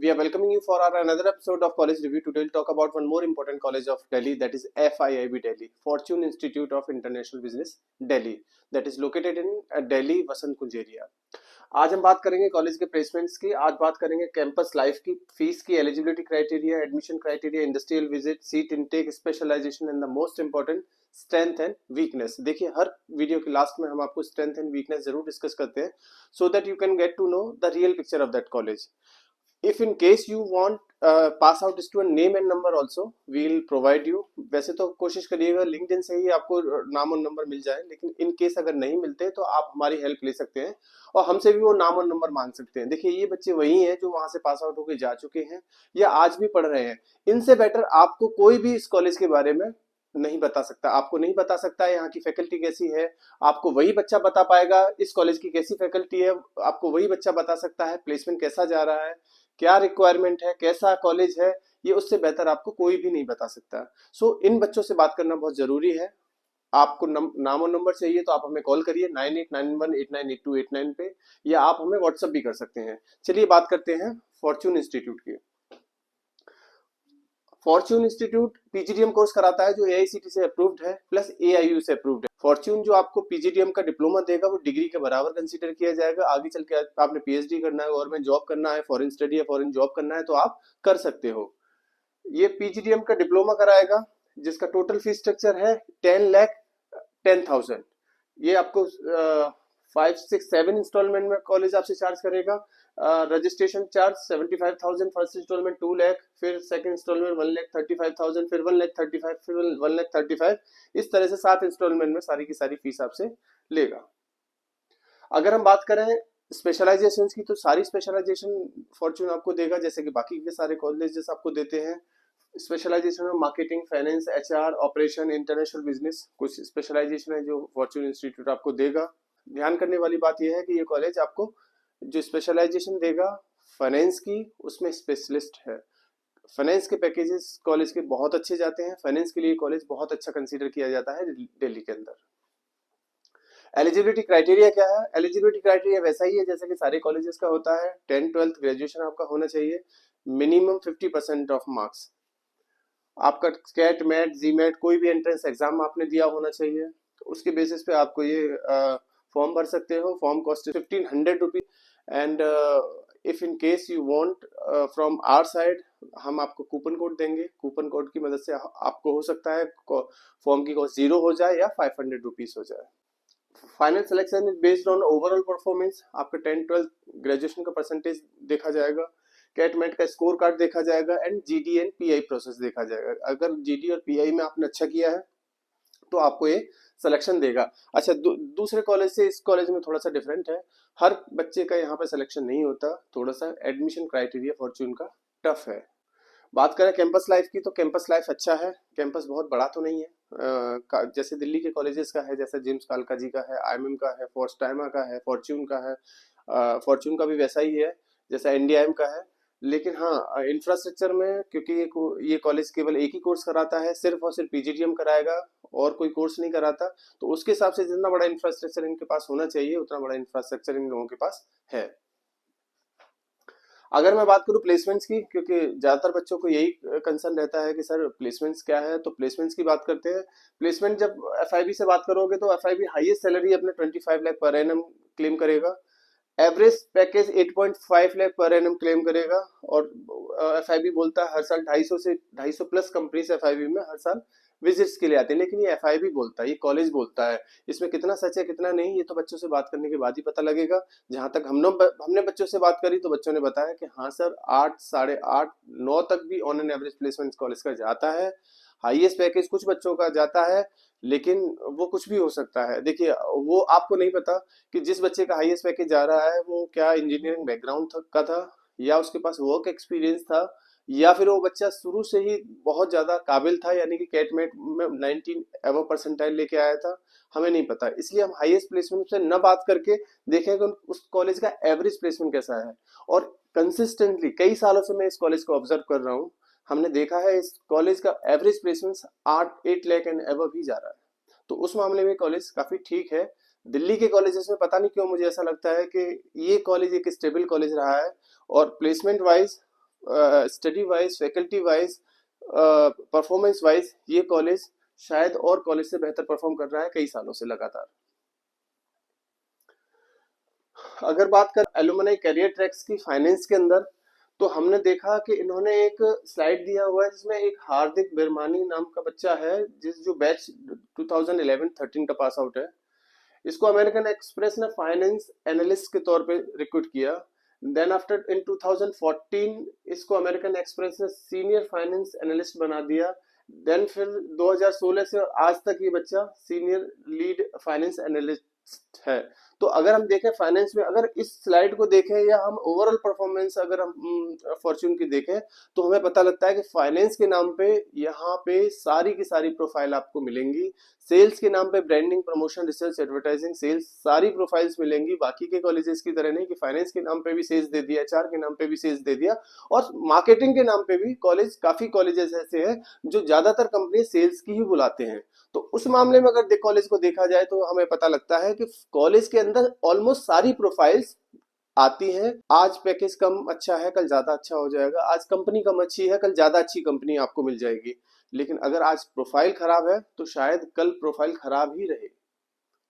we are welcoming you for our another episode of College Review. Today we'll talk about one more important college of Delhi, that is FIIB Delhi, Fortune Institute of International Business Delhi, that is located in Delhi, Vasant Kunj area. आज हम बात करेंगे college के placements की, आज बात करेंगे campus life की, फीस की, eligibility criteria, admission criteria, industrial visit, seat intake, specialisation and the most important strength and weakness. देखिए हर वीडियो के लास्ट में हम आपको स्ट्रेंथ एंड वीकनेस जरूर डिस्कस करते हैं so that you can get to know the real picture of that college. If in case you want pass out student name and number also we will provide you। वैसे तो कोशिश करिएगा LinkedIn से ही आपको नाम और नंबर मिल जाए, लेकिन इन केस अगर नहीं मिलते तो आप हमारी हेल्प ले सकते हैं और हमसे भी वो नाम और नंबर मांग सकते हैं। देखिए ये बच्चे वही हैं जो वहां से पास आउट होकर जा चुके हैं या आज भी पढ़ रहे हैं। इनसे बेटर आपको कोई भी इस कॉलेज के बारे में नहीं बता सकता। आपको नहीं बता सकता है यहाँ की फैकल्टी कैसी है, आपको वही बच्चा बता पाएगा इस कॉलेज की कैसी फैकल्टी है, आपको वही बच्चा बता सकता है प्लेसमेंट कैसा जा रहा है, क्या रिक्वायरमेंट है, कैसा कॉलेज है, ये उससे बेहतर आपको कोई भी नहीं बता सकता। सो इन बच्चों से बात करना बहुत जरूरी है। आपको नाम और नंबर चाहिए तो आप हमें कॉल करिए 9891898289 पे, या आप हमें व्हाट्सएप भी कर सकते हैं। चलिए बात करते हैं फॉर्च्यून इंस्टीट्यूट की। फॉर्च्यून इंस्टीट्यूट पीजीडीएम कोर्स कराता है जो एआईसीटी से अप्रूव्ड है प्लस एआईयू से अप्रूव्ड है। फॉर्च्यून जो आपको पीजीडीएम का डिप्लोमा देगा वो डिग्री के बराबर कंसीडर किया जाएगा। आगे चल के आपने पीएचडी करना है, गवर्नमेंट जॉब करना है, फॉरेन स्टडी या फॉरेन जॉब करना है तो आप कर सकते हो। ये पीजीडीएम का डिप्लोमा कराएगा जिसका टोटल फीस स्ट्रक्चर है 10,10,000। ये आपको 5, 6, 7 इंस्टॉलमेंट में कॉलेज आपसे चार्ज करेगा। Registration charge 75,000 first instalment 2 lakh, फिर सेकंड इंस्टॉलमेंट 1,35,000, फिर 1,35,000, फिर 1,35,000। इस तरह से 7 इंस्टॉलमेंट में सारी की सारी फीस आपसे लेगा। अगर हम बात करें स्पेशलाइजेशन की तो सारी स्पेशलाइजेशन फॉर्च्यून आपको देगा जैसे कि बाकी के सारे कॉलेजेस आपको देते हैं। स्पेशलाइजेशन में marketing, finance, HR, operation, international business, कुछ स्पेशलाइजेशन है जो फॉर्च्यून इंस्टीट्यूट आपको देगा। ध्यान करने वाली बात यह है कि ये कॉलेज आपको जो स्पेशलाइजेशन देगा फाइनेंस की, उसमें स्पेशलिस्ट है। फाइनेंस के पैकेजेस कॉलेज के बहुत अच्छे जाते हैं। फाइनेंस के लिए कॉलेज बहुत अच्छा कंसीडर किया जाता है दिल्ली के अंदर। एलिजिबिलिटी क्राइटेरिया क्या है? एलिजिबिलिटी क्राइटेरिया वैसा ही है जैसे कि सारे कॉलेजेस का होता है। 10th 12th ग्रेजुएशन आपका होना चाहिए, मिनिमम 50% ऑफ मार्क्स। आपका कैट, मैट, जीमेट कोई भी एंट्रेंस एग्जाम आपने दिया होना चाहिए। तो उसके बेसिस पे आपको ये फॉर्म भर सकते हो। Form cost 1500 rupees and if in case you want from our side हम आपको कूपन कोड देंगे। कूपन कोड की मदद से आपको हो सकता है फॉर्म की कॉस्ट 0 हो जाए या 500 रुपीज हो जाए। Final selection is based on overall performance. आपका 10th 12th ग्रेजुएशन का परसेंटेज देखा जाएगा, कैट मैट का स्कोर कार्ड देखा जाएगा and GD and pi process देखा जाएगा। अगर जीडी और पीआई में आपने अच्छा किया है तो आपको ये सिलेक्शन देगा। अच्छा, दूसरे कॉलेज से इस कॉलेज में थोड़ा सा डिफरेंट है। हर बच्चे का यहाँ पे सिलेक्शन नहीं होता, थोड़ा सा एडमिशन क्राइटेरिया फॉर्च्यून का टफ है। बात करें कैंपस लाइफ की तो कैंपस लाइफ अच्छा है। कैंपस बहुत बड़ा तो नहीं है जैसे दिल्ली के कॉलेजेस का है, जैसे जिम्स कालका जी का है, आईएमएम का है, फोर्स्टाइमा का है, फॉर्च्यून का है। फॉर्च्यून का भी वैसा ही है जैसा एनडीआईएम का है। लेकिन हाँ, इंफ्रास्ट्रक्चर में क्योंकि ये कॉलेज केवल एक ही कोर्स कराता है, सिर्फ और सिर्फ पीजीडीएम कराएगा और कोई कोर्स नहीं कराता, तो उसके हिसाब से जितना बड़ा इंफ्रास्ट्रक्चर इनके पास होना चाहिए उतना बड़ा इंफ्रास्ट्रक्चर इन लोगों के पास है। अगर मैं बात करूं प्लेसमेंट्स की, क्योंकि ज्यादातर बच्चों को यही कंसर्न रहता है कि सर प्लेसमेंट्स क्या है, तो प्लेसमेंट्स की बात करते हैं। प्लेसमेंट जब एफआईबी से बात करोगे तो एफआईबी हाईएस्ट सैलरी अपने 25 लाख पर एनम क्लेम करेगा। Average package 8.5 lakh per annum claim करेगा और एफआईबी बोलता है हर साल 250 से 250 प्लस कंपनीज एफआईबी में हर साल विजिट्स के लिए आते हैं। लेकिन ये एफआईबी बोलता है, ये कॉलेज बोलता है, इसमें कितना सच है कितना नहीं ये तो बच्चों से बात करने के बाद ही पता लगेगा। जहां तक हमने बच्चों से बात करी तो बच्चों ने बताया कि हाँ सर 8, 8.5, 9 तक भी on an average placement college का जाता है। हाईएस्ट पैकेज कुछ बच्चों का जाता है, लेकिन वो कुछ भी हो सकता है। देखिए वो आपको नहीं पता कि जिस बच्चे का हाईएस्ट पैकेज जा रहा है वो क्या इंजीनियरिंग बैकग्राउंड का था, या उसके पास वर्क एक्सपीरियंस था, या फिर वो बच्चा शुरू से ही बहुत ज्यादा काबिल था, यानी कि कैटमेट में 19 एवो परसेंटाइल लेके आया था। हमें नहीं पता, इसलिए हम हाईएस्ट प्लेसमेंट से न बात करके देखेंगे उस कॉलेज का एवरेज प्लेसमेंट कैसा है। और कंसिस्टेंटली कई सालों से मैं इस कॉलेज को ऑब्जर्व कर रहा हूँ, हमने देखा है इस कॉलेज का एवरेज प्लेसमेंट 8 लाख एंड एवो ही जा रहा है। तो उस मामले में कॉलेज काफी ठीक है। दिल्ली के कॉलेजेस में पता नहीं क्यों मुझे ऐसा लगता है कि ये कॉलेज एक स्टेबल कॉलेज रहा है और placement wise study wise, faculty wise, performance wise ये कॉलेज शायद और कॉलेज से बेहतर परफॉर्म कर रहा है कई सालों से लगातार। अगर बात कर एलुमनाई करियर ट्रैक्स की फाइनेंस के अंदर, तो हमने देखा कि इन्होंने एक स्लाइड दिया हुआ है जिसमें एक हार्दिक बिरमानी नाम का बच्चा है जो बैच 2011-13 का पास आउट है। इसको अमेरिकन एक्सप्रेस ने फाइनेंस एनालिस्ट के तौर पे रिक्रूट किया। देन आफ्टर इन 2014 इसको अमेरिकन एक्सप्रेस ने सीनियर फाइनेंस एनालिस्ट बना दिया। देन फिर 2016 से आज तक ये बच्चा सीनियर लीड फाइनेंस एनालिस्ट है। तो अगर हम देखें फाइनेंस में, अगर इस स्लाइड को देखें या हम ओवरऑल परफॉर्मेंस अगर हम फॉर्च्यून की देखें, तो हमें पता लगता है कि फाइनेंस के नाम पे यहाँ पे सारी की सारी प्रोफाइल आपको मिलेंगी। सेल्स के नाम पे branding, promotion, research, advertising, sales, सारी प्रोफाइल्स मिलेंगी। बाकी के कॉलेजेस की तरह नहीं कि फाइनेंस के नाम पे भी सेल्स दे दिया, एचआर के नाम पे भी सेल्स दे दिया, और मार्केटिंग के नाम पे भी काफी कॉलेजेस ऐसे हैं जो ज्यादातर कंपनी सेल्स की ही बुलाते हैं। तो उस मामले में अगर कॉलेज को देखा जाए तो हमें पता लगता है कि कॉलेज के अंदर ऑलमोस्ट सारी प्रोफाइल्स आती हैं। आज पैकेज कम अच्छा है, कल ज्यादा अच्छा हो जाएगा। आज कंपनी कम अच्छी है, कल ज्यादा अच्छी कंपनी आपको मिल जाएगी। लेकिन अगर आज प्रोफाइल खराब है तो शायद कल प्रोफाइल खराब ही रहे,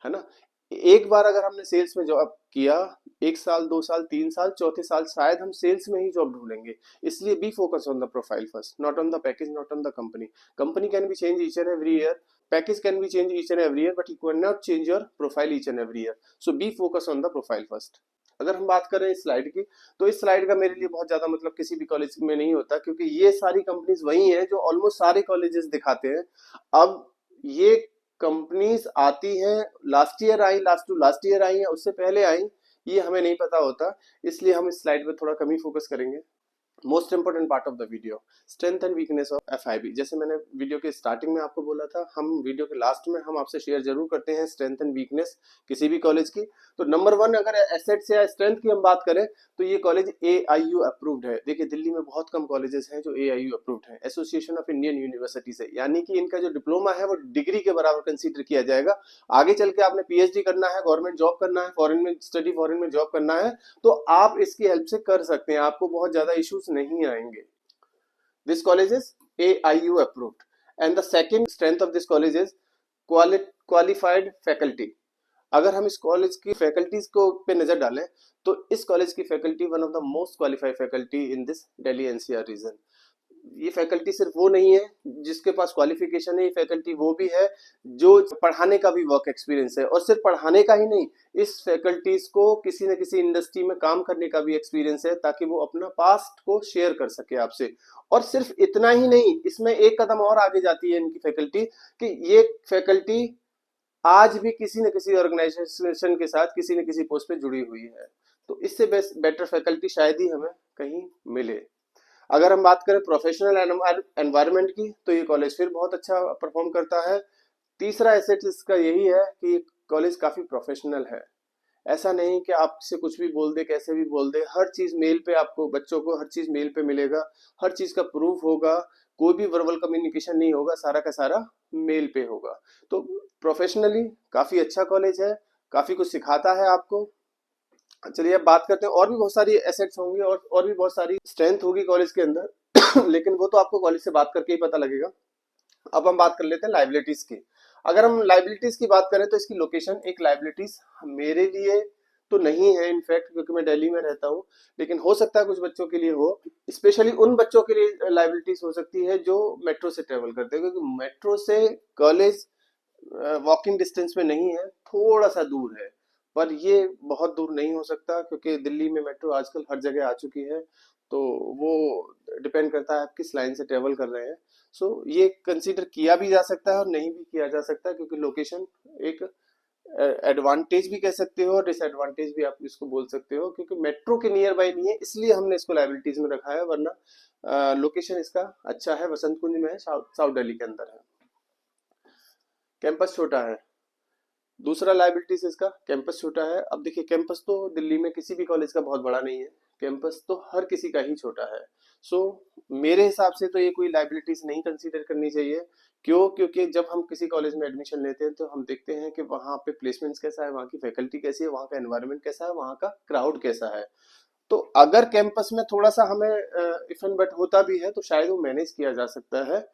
है ना। एक बार अगर हमने सेल्स में जॉब किया, 1 साल, 2 साल, 3 साल, चौथे साल शायद हम सेल्स में ही जॉब ढूंढेंगे। इसलिए B focus on the profile first, not on the package, not on the company. Company can be change each and every year, package can be change each and every year, but you can not change your profile each and every year. So B focus on the profile first. अगर हम बात करें इस slide की, तो इस slide का मेरे लिए बहुत ज्यादा मतलब किसी भी कॉलेज में नहीं होता, क्योंकि ये सारी कंपनीज वही है जो ऑलमोस्ट सारे कॉलेजेस दिखाते हैं। अब ये कंपनीज आती हैं, लास्ट ईयर आई, लास्ट टू लास्ट ईयर आई, या उससे पहले आई, ये हमें नहीं पता होता। इसलिए हम इस स्लाइड पे थोड़ा कम ही फोकस करेंगे। Most important part of the video, strength and weakness of FIB. जैसे मैंने वीडियो के स्टार्टिंग में आपको बोला था, हम वीडियो के लास्ट में हम आपसे शेयर जरूर करते हैं स्ट्रेंथ एंड वीकनेस किसी भी कॉलेज की। तो नंबर 1 अगर एसेट्स या स्ट्रेंथ की हम बात करें, तो ये कॉलेज AIU अप्रूव्ड है। देखिए दिल्ली में बहुत कम कॉलेजेस हैं जो AIU अप्रूव्ड है, एसोसिएशन ऑफ इंडियन यूनिवर्सिटी से, यानी कि इनका जो डिप्लोमा है वो डिग्री के बराबर कंसीडर किया जाएगा। आगे चल के आपने PhD करना है, गवर्नमेंट जॉब करना है, फॉरेन में स्टडी, फॉरेन में जॉब करना है, तो आप इसकी हेल्प से कर सकते हैं, आपको बहुत ज्यादा इश्यूज नहीं आएंगे। This college is AIU approved, and the second strength of this college is qualified faculty. अगर हम इस कॉलेज की फैकल्टीज को पे नजर डालें, तो इस कॉलेज की faculty one of the most qualified faculty in this Delhi NCR region. ये फैकल्टी सिर्फ वो नहीं है जिसके पास क्वालिफिकेशन है, ये फैकल्टी वो भी है जो पढ़ाने का भी वर्क एक्सपीरियंस है, और सिर्फ पढ़ाने का ही नहीं, इस फैकल्टीज को किसी न किसी इंडस्ट्री में काम करने का भी एक्सपीरियंस है, ताकि वो अपना पास्ट को शेयर कर सके आपसे। और सिर्फ इतना ही नहीं, इसमें एक कदम और आगे जाती है इनकी फैकल्टी, कि ये फैकल्टी आज भी किसी न किसी ऑर्गेनाइजेशन के साथ किसी न किसी पोस्ट पे जुड़ी हुई है। तो इससे बेटर फैकल्टी शायद ही हमें कहीं मिले। अगर हम बात करें प्रोफेशनल एनवायरनमेंट की, तो ये कॉलेज फिर बहुत अच्छा परफॉर्म करता है। तीसरा एसेट इसका यही है कि कॉलेज काफी प्रोफेशनल है। ऐसा नहीं कि आपसे कुछ भी बोल दे, कैसे भी बोल दे, हर चीज मेल पे, आपको बच्चों को हर चीज मेल पे मिलेगा, हर चीज का प्रूफ होगा, कोई भी वर्बल कम्युनिकेशन नहीं होगा, सारा का सारा मेल पे होगा। तो प्रोफेशनली काफी अच्छा कॉलेज है, काफी कुछ सिखाता है आपको। चलिए अब बात करते हैं, और भी बहुत सारी एसेट्स होंगे और भी बहुत सारी स्ट्रेंथ होगी कॉलेज के अंदर लेकिन वो तो आपको कॉलेज से बात करके ही पता लगेगा। अब हम बात कर लेते हैं लाइबिलिटीज की। अगर हम लाइबिलिटीज की बात करें, तो इसकी लोकेशन एक लाइबिलिटीज मेरे लिए तो नहीं है इनफैक्ट, क्योंकि मैं दिल्ली में रहता हूँ, लेकिन हो सकता है कुछ बच्चों के लिए हो। स्पेशली उन बच्चों के लिए लाइबिलिटीज हो सकती है जो मेट्रो से ट्रेवल करते हैं, क्योंकि मेट्रो से कॉलेज वॉकिंग डिस्टेंस में नहीं है, थोड़ा सा दूर है, पर ये बहुत दूर नहीं हो सकता, क्योंकि दिल्ली में मेट्रो आजकल हर जगह आ चुकी है। तो वो डिपेंड करता है आप किस लाइन से ट्रेवल कर रहे हैं। सो ये कंसीडर किया भी जा सकता है और नहीं भी किया जा सकता, क्योंकि लोकेशन एक एडवांटेज भी कह सकते हो और डिसएडवांटेज भी आप इसको बोल सकते हो, क्योंकि मेट्रो के नियर बाई नहीं है, इसलिए हमने इसको लाइबिलिटीज में रखा है, वरना लोकेशन इसका अच्छा है, वसंत कुंज में है, साउथ दिल्ली के अंदर है। कैंपस छोटा है, दूसरा लाइबिलिटीज इसका, कैंपस छोटा है। अब देखिए कैंपस तो दिल्ली में किसी भी कॉलेज का बहुत बड़ा नहीं है, कैंपस तो हर किसी का ही छोटा है। सो मेरे हिसाब से तो ये कोई लाइबिलिटीज नहीं कंसीडर करनी चाहिए। क्यों? क्योंकि जब हम किसी कॉलेज में एडमिशन लेते हैं तो हम देखते हैं कि वहाँ पे प्लेसमेंट्स कैसा है, वहाँ की फैकल्टी कैसी है, वहाँ का एनवायरनमेंट कैसा है, वहाँ का क्राउड कैसा है। तो अगर कैंपस में थोड़ा सा हमें इफ एंड बट होता भी है तो शायद वो मैनेज किया जा सकता है,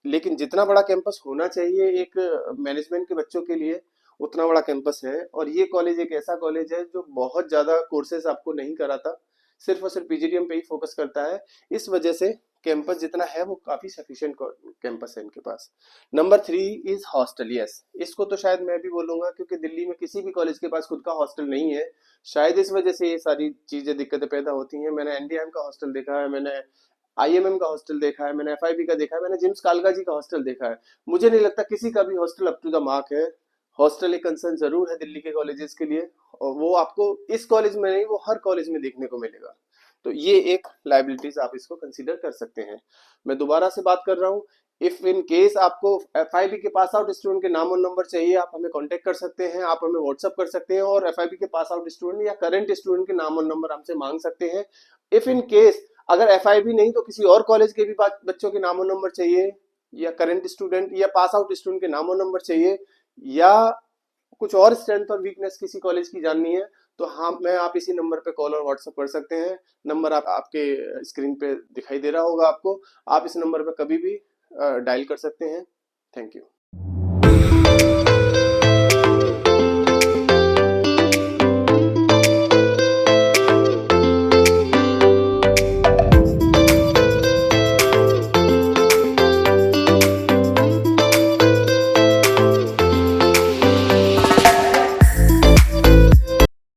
लेकिन जितना बड़ा कैंपस होना चाहिए एक मैनेजमेंट के बच्चों के लिए उतना बड़ा कैंपस है। और ये कॉलेज एक ऐसा कॉलेज है जो बहुत ज्यादा कोर्सेज आपको नहीं कराता, सिर्फ और सिर्फ पीजीडीएम पे ही फोकस करता है। इस वजह से कैंपस जितना है वो काफी सफिशिएंट कैंपस है इनके पास। Number 3 is hostel. यस, इसको तो शायद मैं भी बोलूंगा, क्योंकि दिल्ली में किसी भी कॉलेज के पास खुद का हॉस्टल नहीं है। शायद इस वजह से ये सारी चीजें दिक्कतें पैदा होती हैं। मैंने एनडीएम का हॉस्टल देखा है, मैंने आईएमएम का हॉस्टल देखा है, मैंने एफआईबी का देखा है, मैंने जिम्स कालका जी का हॉस्टल देखा है। मुझे नहीं लगता किसी का भी hostel up to the mark है। हॉस्टल एक कंसर्न जरूर है दिल्ली के कॉलेजेस के लिए, और वो आपको इस कॉलेज में नहीं, वो हर कॉलेज में देखने को मिलेगा। तो ये एक लाइबिलिटीज आप इसको कंसीडर कर सकते हैं। मैं दोबारा से बात कर रहा हूँ, इफ इन केस आपको एफआईबी के पास आउट स्टूडेंट के नाम और नंबर चाहिए, आप हमें कांटेक्ट कर सकते हैं, आप हमें व्हाट्सअप कर सकते हैं, और एफआईबी के पास आउट स्टूडेंट या करंट स्टूडेंट के नाम और नंबर हमसे मांग सकते हैं। इफ इन केस अगर एफआईबी नहीं तो किसी और कॉलेज के भी बच्चों के नाम और नंबर चाहिए, या करंट स्टूडेंट या पास आउट स्टूडेंट के नाम और नंबर चाहिए, या कुछ और स्ट्रेंथ और वीकनेस किसी कॉलेज की जाननी है, तो हाँ, मैं आप इसी नंबर पे कॉल और व्हाट्सएप कर सकते हैं। नंबर आपके स्क्रीन पे दिखाई दे रहा होगा आपको। आप इस नंबर पे कभी भी डायल कर सकते हैं। Thank you.